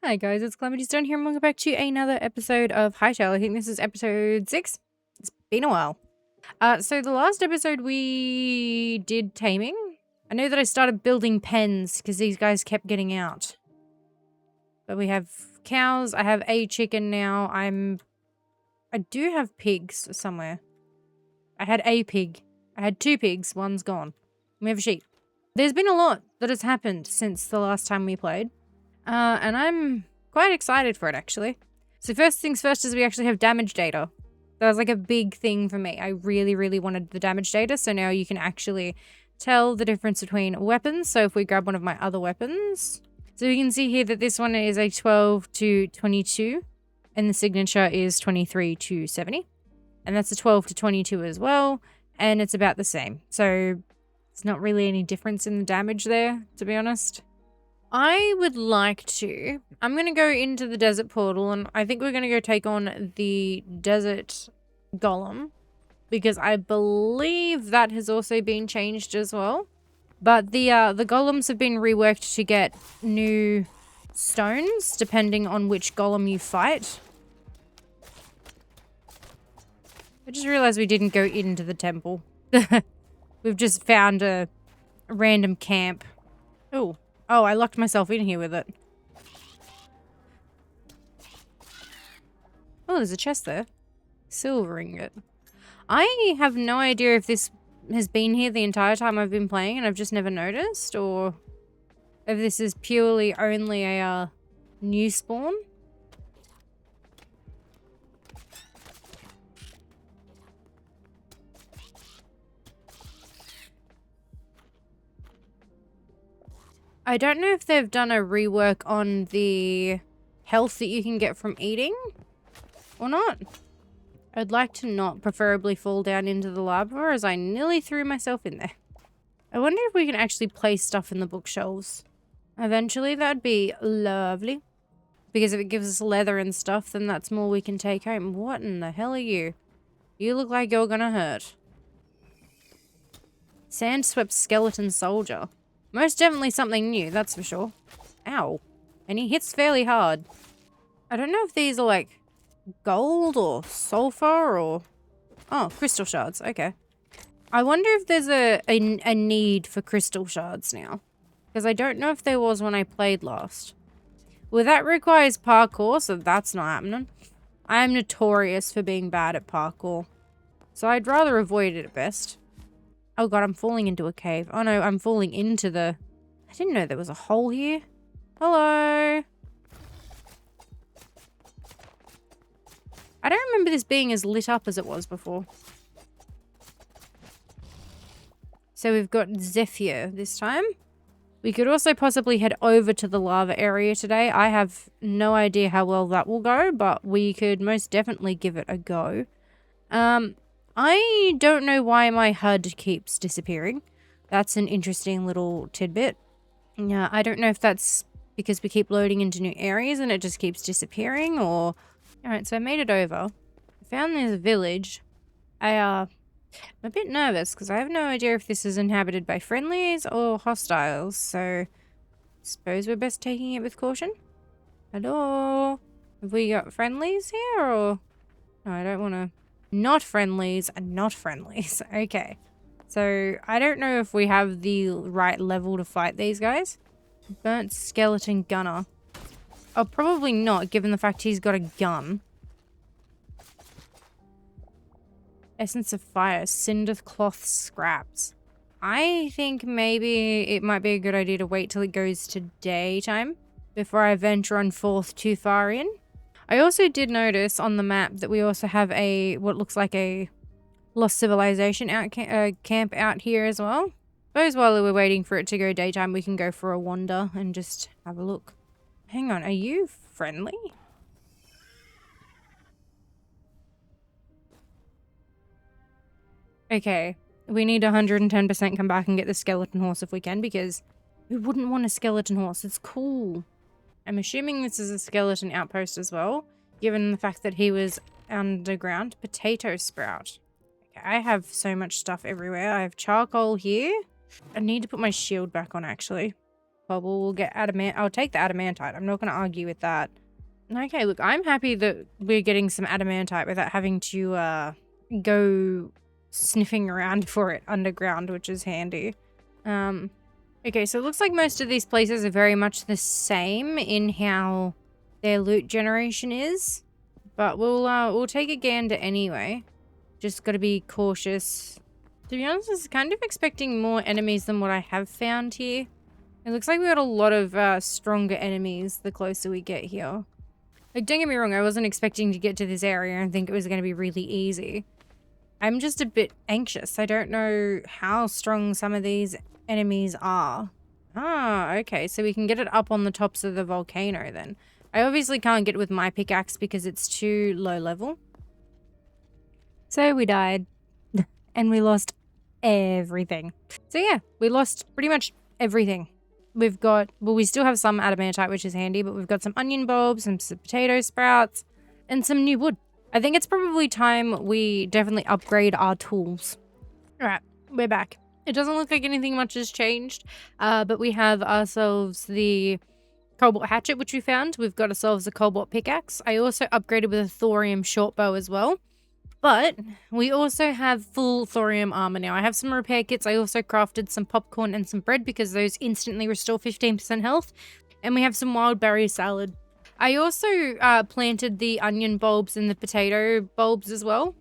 Hi guys, it's CalamitiesDawn here and welcome back to another episode of Hytale. I think this is episode 6. It's been a while. So the last episode we did taming. I know that I started building pens because these guys kept getting out. But we have cows. I have a chicken now. I do have pigs somewhere. I had a pig. I had 2 pigs. One's gone. We have a sheep. There's been a lot that has happened since the last time we played. And I'm quite excited for it, actually. So first things first is we actually have damage data. That was like a big thing for me. I really, really wanted the damage data. So now you can actually tell the difference between weapons. So if we grab one of my other weapons. So we can see here that this one is a 12 to 22. And the signature is 23 to 70. And that's a 12 to 22 as well. And it's about the same. So it's not really any difference in the damage there, to be honest. I would like to. I'm going to go into the desert portal and I think we're going to go take on the desert golem because I believe that has also been changed as well. But the golems have been reworked to get new stones depending on which golem you fight. I just realized we didn't go into the temple. We've just found a random camp. Oh, I locked myself in here with it. Oh, there's a chest there. Silver ingot. I have no idea if this has been here the entire time I've been playing and I've just never noticed, or if this is purely only a new spawn. I don't know if they've done a rework on the health that you can get from eating or not. I'd like to not preferably fall down into the lava as I nearly threw myself in there. I wonder if we can actually place stuff in the bookshelves. Eventually, that'd be lovely. Because if it gives us leather and stuff, then that's more we can take home. What in the hell are you? You look like you're gonna hurt. Sand-swept skeleton soldier. Most definitely something new, that's for sure. Ow. And he hits fairly hard. I don't know if these are like gold or sulfur or... Oh, crystal shards. Okay. I wonder if there's a need for crystal shards now. Because I don't know if there was when I played last. Well, that requires parkour, so that's not happening. I am notorious for being bad at parkour. So I'd rather avoid it at best. Oh god, I'm falling into a cave. Oh no, I'm falling into the... I didn't know there was a hole here. Hello. I don't remember this being as lit up as it was before. So we've got Zephyr this time. We could also possibly head over to the lava area today. I have no idea how well that will go, but we could most definitely give it a go. I don't know why my HUD keeps disappearing. That's an interesting little tidbit. Yeah, I don't know if that's because we keep loading into new areas and it just keeps disappearing or... Alright, so I made it over. I found this village. I'm a bit nervous because I have no idea if this is inhabited by friendlies or hostiles, so I suppose we're best taking it with caution. Hello? Have we got friendlies here or... No, I don't want to... Not friendlies and not friendlies. Okay. So, I don't know if we have the right level to fight these guys. Burnt skeleton gunner. Oh, probably not, given the fact he's got a gun. Essence of fire. Cinder cloth scraps. I think maybe it might be a good idea to wait till it goes to daytime before I venture on forth too far in. I also did notice on the map that we also have a, what looks like a Lost Civilization camp out here as well. Suppose while we're waiting for it to go daytime, we can go for a wander and just have a look. Hang on, are you friendly? Okay, we need 110% come back and get the skeleton horse if we can, because who wouldn't want a skeleton horse? It's cool. I'm assuming this is a skeleton outpost as well, given the fact that he was underground. Potato sprout. Okay, I have so much stuff everywhere. I have charcoal here. I need to put my shield back on, actually. cobble. We'll get adamant. I'll take the adamantite. I'm not going to argue with that. Okay, look, I'm happy that we're getting some adamantite without having to go sniffing around for it underground, which is handy. Okay, so it looks like most of these places are very much the same in how their loot generation is, but we'll take a gander anyway. Just got to be cautious. To be honest, I was kind of expecting more enemies than what I have found here. It looks like we got a lot of stronger enemies the closer we get here. Like, don't get me wrong, I wasn't expecting to get to this area and think it was going to be really easy. I'm just a bit anxious. I don't know how strong some of these enemies are. Ah, okay, so we can get it up on the tops of the volcano then. I obviously can't get it with my pickaxe because it's too low level. So we died and we lost everything. So yeah, we lost pretty much everything. We've got, well, we still have some adamantite, which is handy, but we've got some onion bulbs, some potato sprouts, and some new wood. I think it's probably time we definitely upgrade our tools. All right, we're back. It doesn't look like anything much has changed, but we have ourselves the cobalt hatchet, which we found. We've got ourselves a cobalt pickaxe. I also upgraded with a thorium short bow as well. But we also have full thorium armor now. I have some repair kits. I also crafted some popcorn and some bread because those instantly restore 15% health. And we have some wild berry salad. I also planted the onion bulbs and the potato bulbs as well.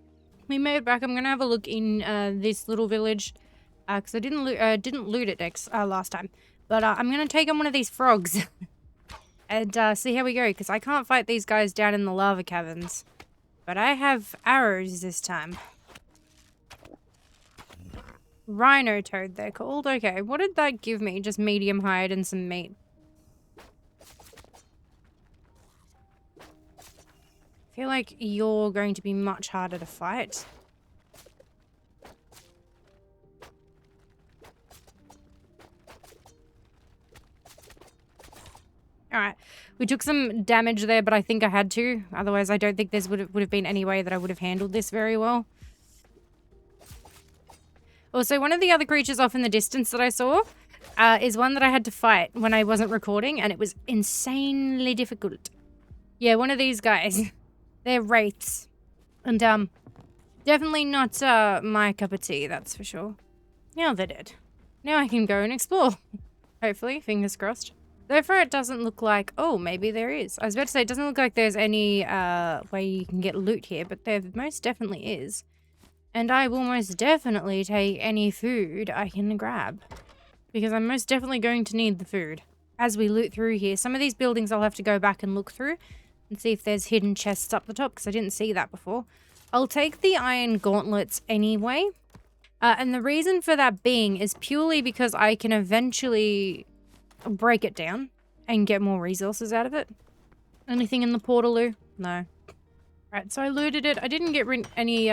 We made it back. I'm going to have a look in this little village because I didn't loot it last time. But I'm going to take on one of these frogs and see how we go because I can't fight these guys down in the lava caverns. But I have arrows this time. Rhino toad, they're called. Okay, what did that give me? Just medium hide and some meat. I feel like you're going to be much harder to fight. Alright, we took some damage there, but I think I had to. Otherwise, I don't think there would have been any way that I would have handled this very well. Also, one of the other creatures off in the distance that I saw is one that I had to fight when I wasn't recording, and it was insanely difficult. Yeah, one of these guys. They're wraiths. And, definitely not my cup of tea, that's for sure. Now they're dead. Now I can go and explore. Hopefully, fingers crossed. So far it doesn't look like... Oh, maybe there is. I was about to say, it doesn't look like there's any way you can get loot here, but there most definitely is. And I will most definitely take any food I can grab. Because I'm most definitely going to need the food as we loot through here. Some of these buildings I'll have to go back and look through and see if there's hidden chests up the top, because I didn't see that before. I'll take the iron gauntlets anyway. And the reason for that being is purely because I can eventually... break it down and get more resources out of it. Anything in the portaloo? No. Right, so I looted it. I didn't get any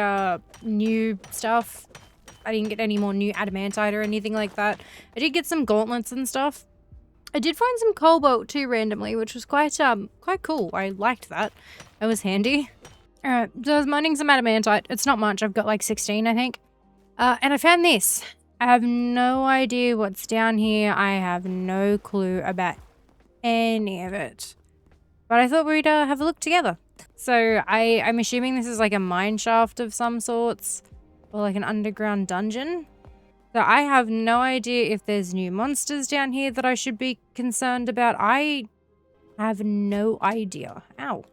new stuff. I didn't get any more new adamantite or anything like that. I did get some gauntlets and stuff. I did find some cobalt too randomly, which was quite cool. I liked that. That was handy. Alright, so I was mining some adamantite. It's not much. I've got like 16, I think. And I found this. I have no idea what's down here. I have no clue about any of it. But I thought we'd have a look together. So I'm assuming this is like a mine shaft of some sorts. Or like an underground dungeon. So I have no idea if there's new monsters down here that I should be concerned about. I have no idea. Ow.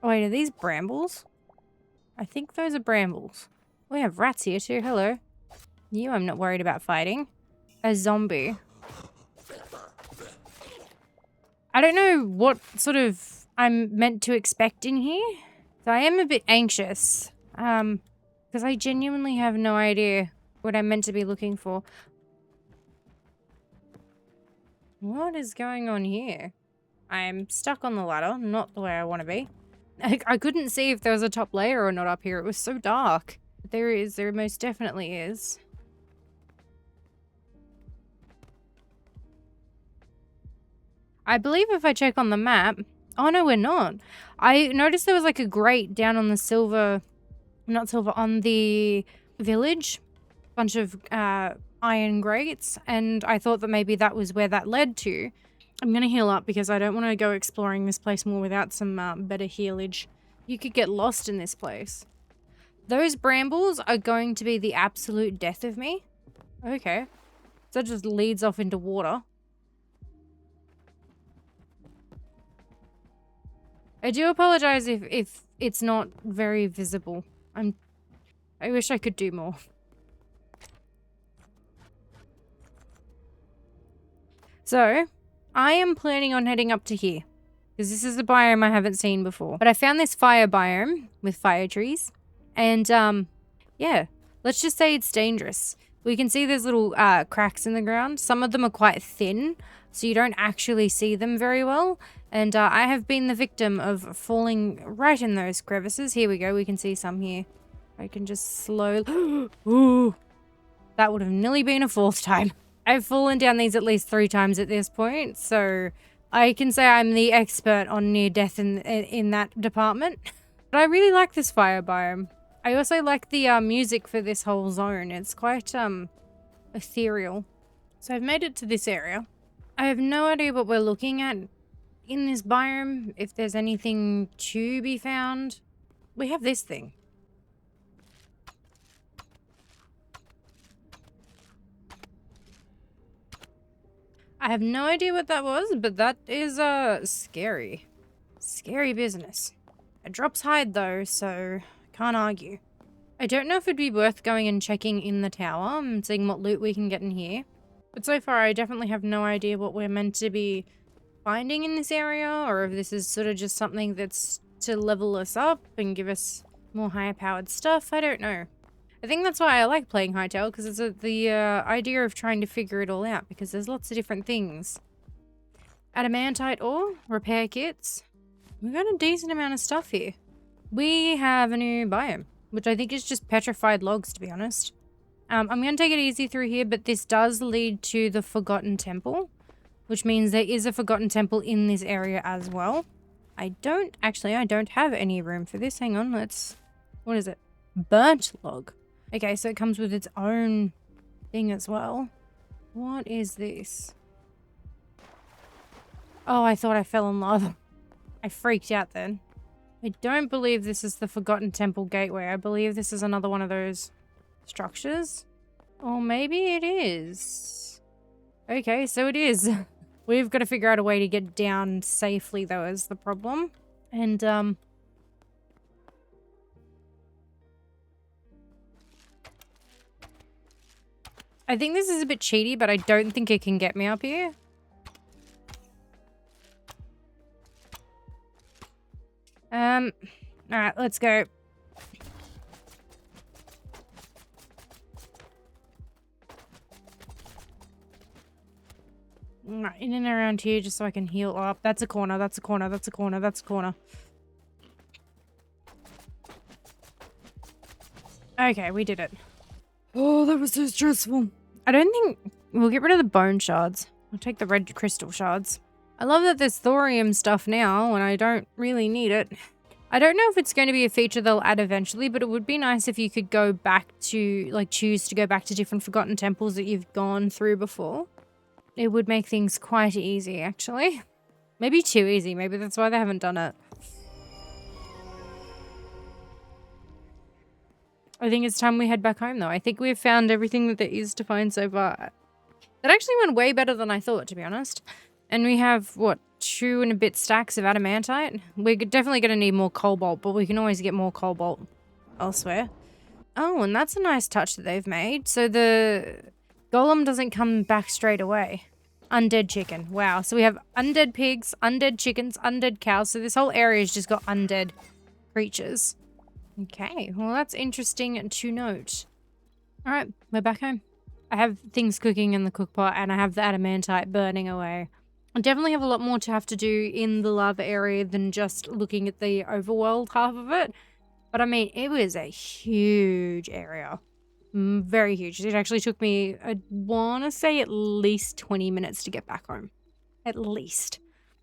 Oh wait, are these brambles? I think those are brambles. We have rats here too. Hello. You, I'm not worried about fighting. A zombie. I don't know what sort of I'm meant to expect in here. So I am a bit anxious. Because I genuinely have no idea what I'm meant to be looking for. What is going on here? I'm stuck on the ladder, not the way I want to be. I couldn't see if there was a top layer or not up here. It was so dark. There is. There most definitely is. I believe if I check on the map... Oh, no, we're not. I noticed there was like a grate down on the silver... Not silver, on the village. Bunch of iron grates, and I thought that maybe that was where that led to. I'm going to heal up because I don't want to go exploring this place more without some better healage. You could get lost in this place. Those brambles are going to be the absolute death of me. Okay. So that just leads off into water. I do apologize if it's not very visible. I wish I could do more. So, I am planning on heading up to here, because this is a biome I haven't seen before. But I found this fire biome with fire trees, and yeah, let's just say it's dangerous. We can see there's little cracks in the ground. Some of them are quite thin, so you don't actually see them very well. And I have been the victim of falling right in those crevices. Here we go, we can see some here. I can just slowly... Ooh, that would have nearly been a 4th time. I've fallen down these at least 3 times at this point, so I can say I'm the expert on near death in that department. But I really like this fire biome. I also like the music for this whole zone. It's quite ethereal. So I've made it to this area. I have no idea what we're looking at in this biome, if there's anything to be found. We have this thing. I have no idea what that was, but that is scary. Scary business. It drops hide though, so can't argue. I don't know if it'd be worth going and checking in the tower and seeing what loot we can get in here. But so far I definitely have no idea what we're meant to be finding in this area, or if this is sort of just something that's to level us up and give us more higher powered stuff. I don't know. I think that's why I like playing Hytale, because it's the idea of trying to figure it all out, because there's lots of different things. Adamantite ore, repair kits. We've got a decent amount of stuff here. We have a new biome, which I think is just petrified logs, to be honest. I'm going to take it easy through here, but this does lead to the Forgotten Temple, which means there is a Forgotten Temple in this area as well. I don't have any room for this. Hang on, what is it? Burnt log. Okay, so it comes with its own thing as well. What is this? Oh, I thought I fell in lava. I freaked out then. I don't believe this is the Forgotten Temple Gateway. I believe this is another one of those structures. Or maybe it is. Okay, so it is. We've got to figure out a way to get down safely, though, is the problem. And, I think this is a bit cheaty, but I don't think it can get me up here. Alright, let's go. Alright, in and around here just so I can heal up. That's a corner, that's a corner, that's a corner, that's a corner. Okay, we did it. Oh, that was so stressful. I don't think... We'll get rid of the bone shards. I'll take the red crystal shards. I love that there's thorium stuff now when I don't really need it. I don't know if it's going to be a feature they'll add eventually, but it would be nice if you could go back to, like, choose to go back to different forgotten temples that you've gone through before. It would make things quite easy, actually. Maybe too easy. Maybe that's why they haven't done it. I think it's time we head back home, though. I think we've found everything that there is to find so far. That actually went way better than I thought, to be honest. And we have, what, 2 and a bit stacks of adamantite? We're definitely going to need more cobalt, but we can always get more cobalt elsewhere. Oh, and that's a nice touch that they've made. So the golem doesn't come back straight away. Undead chicken. Wow. So we have undead pigs, undead chickens, undead cows. So this whole area's just got undead creatures. Okay, well that's interesting to note. Alright, we're back home. I have things cooking in the cookpot and I have the adamantite burning away. I definitely have a lot more to have to do in the lava area than just looking at the overworld half of it. But I mean, it was a huge area. Very huge. It actually took me, I want to say at least 20 minutes to get back home. At least.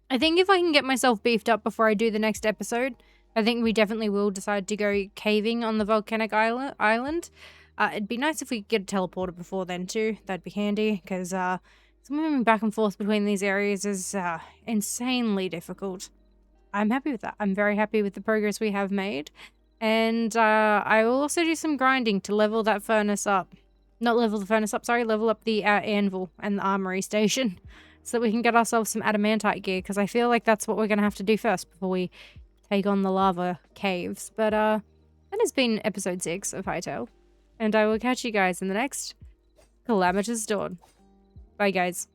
I think if I can get myself beefed up before I do the next episode, I think we definitely will decide to go caving on the volcanic island. It'd be nice if we could get a teleporter before then too. That'd be handy, because moving back and forth between these areas is insanely difficult. I'm happy with that. I'm very happy with the progress we have made. And I will also do some grinding to level that furnace up. Not level the furnace up, sorry. Level up the anvil and the armory station. So that we can get ourselves some adamantite gear. Because I feel like that's what we're going to have to do first before we take on the lava caves. But that has been episode 6 of Hytale. And I will catch you guys in the next CalamitiesDawn. Bye, guys.